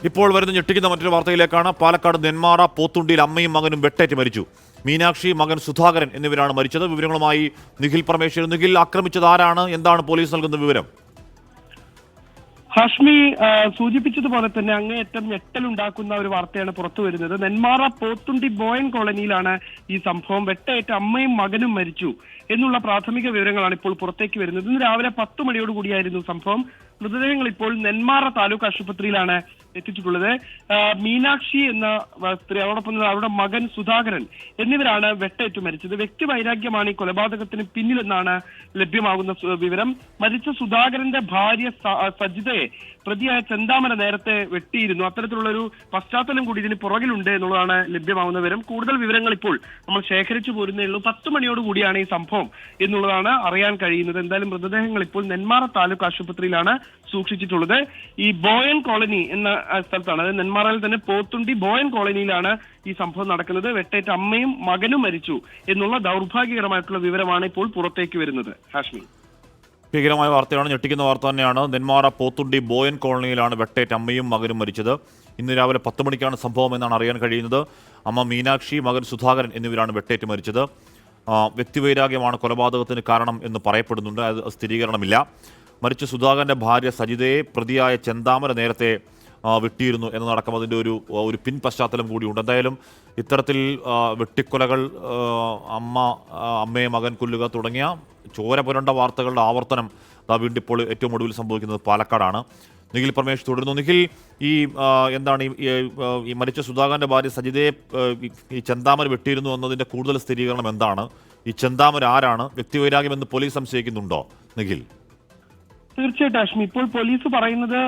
ഇപ്പോൾ വരുന്ന ഞെട്ടിക്കുന്ന മറ്റൊരു വാർത്തയിലേക്കാണ്. പാലക്കാട് നെന്മാറ പോത്തുണ്ടിയിൽ അമ്മയും മകനും വെട്ടേറ്റ് മരിച്ചു. മീനാക്ഷി, മകൻ സുധാകരൻ എന്നിവരാണ് മരിച്ചത്. വിവരങ്ങളുമായി നിഖിൽ പരമേശ്വരൻ. നിഖിൽ, ആക്രമിച്ചത് ആരാണ്? എന്താണ് പോലീസ് നൽകുന്ന വിവരം? ഹാഷ്മി സൂചിപ്പിച്ചതുപോലെ തന്നെ അങ്ങേയറ്റം ഞെട്ടലുണ്ടാക്കുന്ന ഒരു വാർത്തയാണ് പുറത്തു വരുന്നത്. നെന്മാറ പോത്തുണ്ടി ബോയൻ കോളനിയിലാണ് ഈ സംഭവം. വെട്ടേറ്റ് അമ്മയും മകനും മരിച്ചു എന്നുള്ള പ്രാഥമിക വിവരങ്ങളാണ് ഇപ്പോൾ പുറത്തേക്ക് വരുന്നത്. ഇന്ന് രാവിലെ 10 മണിയോടുകൂടിയായിരുന്നു സംഭവം. മൃതദേഹങ്ങൾ ഇപ്പോൾ നെന്മാറ താലൂക്ക് ആശുപത്രിയിലാണ് എത്തിച്ചിട്ടുള്ളത്. മീനാക്ഷി എന്ന സ്ത്രീ, അതോടൊപ്പം അവരുടെ മകൻ സുധാകരൻ എന്നിവരാണ് വെട്ടേറ്റ് മരിച്ചത്. വ്യക്തിവൈരാഗ്യമാണ് ഈ കൊലപാതകത്തിന് പിന്നിലെന്നാണ് ലഭ്യമാകുന്ന വിവരം. മരിച്ച സുധാകരന്റെ ഭാര്യ സജിതയെ പ്രതിയായ ചെന്താമര നേരത്തെ വെട്ടിയിരുന്നു. അത്തരത്തിലുള്ള ഒരു പശ്ചാത്തലം കൂടി ഇതിന് പുറകിലുണ്ട് എന്നുള്ളതാണ് ലഭ്യമാകുന്ന വിവരം. കൂടുതൽ വിവരങ്ങൾ ഇപ്പോൾ നമ്മൾ ശേഖരിച്ചു പോരുന്നേ ഉള്ളൂ. 10 മണിയോടുകൂടിയാണ് ഈ സംഭവം എന്നുള്ളതാണ് അറിയാൻ കഴിയുന്നത്. എന്തായാലും മൃതദേഹങ്ങൾ ഇപ്പോൾ നെന്മാറ താലൂക്ക് ആശുപത്രിയിലാണ് സൂക്ഷിച്ചിട്ടുള്ളത്. ഈ ബോയൻ കോളനി എന്ന സ്ഥലത്താണ്, അതായത് നെന്മാറയിൽ തന്നെ പോത്തുണ്ടി ബോയൻ കോളനിയിലാണ് ഈ സംഭവം നടക്കുന്നത്. വെട്ടേറ്റ് അമ്മയും മകനും മരിച്ചു എന്നുള്ള ദൗർഭാഗ്യകരമായിട്ടുള്ള വിവരമാണ് ഇപ്പോൾ പുറത്തേക്ക് വരുന്നത്. ഹാഷ്മി, ഭീകരമായ വാർത്തയാണ്, ഞെട്ടിക്കുന്ന വാർത്ത തന്നെയാണ്. നെന്മാറ പോത്തുണ്ടി ബോയൻ കോളനിയിലാണ് വെട്ടേറ്റ് അമ്മയും മകനും മരിച്ചത്. ഇന്ന് രാവിലെ 10 മണിക്കാണ് സംഭവം എന്നാണ് അറിയാൻ കഴിയുന്നത്. അമ്മ മീനാക്ഷി, മകൻ സുധാകരൻ എന്നിവരാണ് വെട്ടേറ്റ് മരിച്ചത്. വ്യക്തിവൈരാഗ്യമാണ് കൊലപാതകത്തിന് കാരണം എന്ന് പറയപ്പെടുന്നുണ്ട്. അത് സ്ഥിരീകരണമില്ല. മരിച്ച സുധാകരന്റെ ഭാര്യ സജിതയെ പ്രതിയായ ചെന്താമര നേരത്തെ വെട്ടിയിരുന്നു എന്നതടക്കം അതിൻ്റെ ഒരു പിൻ പശ്ചാത്തലം കൂടിയുണ്ട്. എന്തായാലും ഇത്തരത്തിൽ വെട്ടിക്കൊലകൾ, അമ്മയെ മകൻ കൊല്ലുക തുടങ്ങിയ ചോര പുരണ്ട വാർത്തകളുടെ ആവർത്തനം വീണ്ടും ഇപ്പോൾ ഏറ്റവും ഒടുവിൽ സംഭവിക്കുന്നത് പാലക്കാടാണ്. നിഖിൽ പരമേശ്വർ തുടരുന്നു. നിഖിൽ, എന്താണ് ഈ മരിച്ച സുധാകരന്റെ ഭാര്യ സജിതയെ ഈ ചെന്താമര വെട്ടിയിരുന്നു എന്നതിൻ്റെ കൂടുതൽ സ്ഥിരീകരണം എന്താണ്? ഈ ചെന്താമര ആരാണ്? വ്യക്തിവൈരാഗ്യം എന്ന് പോലീസ് സംശയിക്കുന്നുണ്ടോ നിഖിൽ? തീർച്ചയായിട്ടും ഹാഷ്മി, ഇപ്പോൾ പോലീസ് പറയുന്നത്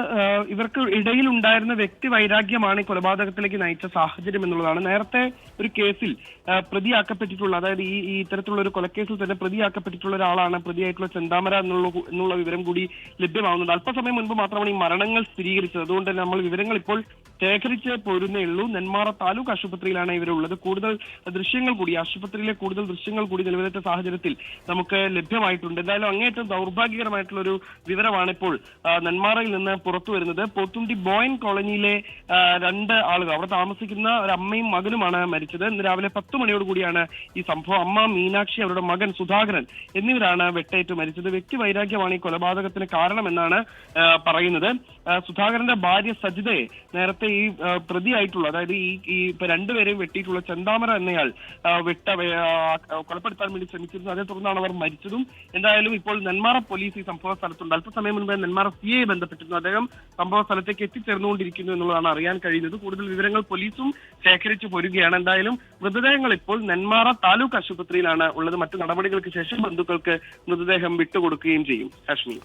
ഇവർക്ക് ഇടയിൽ ഉണ്ടായിരുന്ന വ്യക്തി വൈരാഗ്യമാണ് ഈ കൊലപാതകത്തിലേക്ക് നയിച്ച സാഹചര്യം എന്നുള്ളതാണ്. നേരത്തെ ഒരു കേസിൽ പ്രതിയാക്കപ്പെട്ടിട്ടുള്ള, അതായത് ഈ ഇത്തരത്തിലുള്ള ഒരു കൊലക്കേസിൽ തന്നെ പ്രതിയാക്കപ്പെട്ടിട്ടുള്ള ഒരാളാണ് പ്രതിയായിട്ടുള്ള ചെന്താമര എന്നുള്ള വിവരം കൂടി ലഭ്യമാവുന്നുണ്ട്. അല്പസമയം മുൻപ് മാത്രമാണ് ഈ മരണങ്ങൾ സ്ഥിരീകരിച്ചത്. അതുകൊണ്ട് തന്നെ നമ്മൾ വിവരങ്ങൾ ഇപ്പോൾ ശേഖരിച്ച് പോരുന്നേ ഉള്ളൂ. നെന്മാറ താലൂക്ക് ആശുപത്രിയിലാണ് ഇവരുള്ളത്. കൂടുതൽ ദൃശ്യങ്ങൾ കൂടി, ആശുപത്രിയിലെ കൂടുതൽ ദൃശ്യങ്ങൾ കൂടി നിലവിലത്തെ സാഹചര്യത്തിൽ നമുക്ക് ലഭ്യമായിട്ടുണ്ട്. എന്തായാലും അങ്ങേയറ്റം ദൗർഭാഗ്യകരമായിട്ടുള്ള ഒരു വിവരമാണ് ഇപ്പോൾ നെന്മാറയിൽ നിന്ന് പുറത്തു വരുന്നത്. പോത്തുണ്ടി ബോയൻ കോളനിയിലെ 2 ആളുകൾ, അവിടെ താമസിക്കുന്ന ഒരു അമ്മയും മകനുമാണ് മരിച്ചത്. ഇന്ന് രാവിലെ 10 മണിയോടുകൂടിയാണ് ഈ സംഭവം. അമ്മ മീനാക്ഷി, അവരുടെ മകൻ സുധാകരൻ എന്നിവരാണ് വെട്ടേറ്റ് മരിച്ചത്. വ്യക്തി വൈരാഗ്യമാണ് ഈ കൊലപാതകത്തിന് കാരണമെന്നാണ് പറയുന്നത്. സുധാകരന്റെ ഭാര്യ സജിതയെ നേരത്തെ ഈ പ്രതിയായിട്ടുള്ള, അതായത് ഈ രണ്ടുപേരെയും വെട്ടിയിട്ടുള്ള ചെന്താമര എന്നയാൾ കൊലപ്പെടുത്താൻ വേണ്ടി ശ്രമിച്ചിരുന്നു. അതേ തുടർന്നാണ് അവർ മരിച്ചതും. എന്തായാലും ഇപ്പോൾ നെന്മാറ പോലീസ് ഈ സംഭവ സ്ഥലത്തുണ്ട്. അല്പസമയം മുൻപ് നെന്മാറ സിഐ ബന്ധപ്പെട്ടിരുന്നു. അദ്ദേഹം സംഭവ സ്ഥലത്തേക്ക് എത്തിച്ചേർന്നുകൊണ്ടിരിക്കുന്നു എന്നുള്ളതാണ് അറിയാൻ കഴിയുന്നത്. കൂടുതൽ വിവരങ്ങൾ പോലീസും ശേഖരിച്ചു പോരുകയാണ്. എന്തായാലും മൃതദേഹങ്ങൾ ഇപ്പോൾ നെന്മാറ താലൂക്ക് ആശുപത്രിയിലാണ് ഉള്ളത്. മറ്റു നടപടികൾക്ക് ശേഷം ബന്ധുക്കൾക്ക് മൃതദേഹം വിട്ടുകൊടുക്കുകയും ചെയ്യും. ഹാഷ്മി.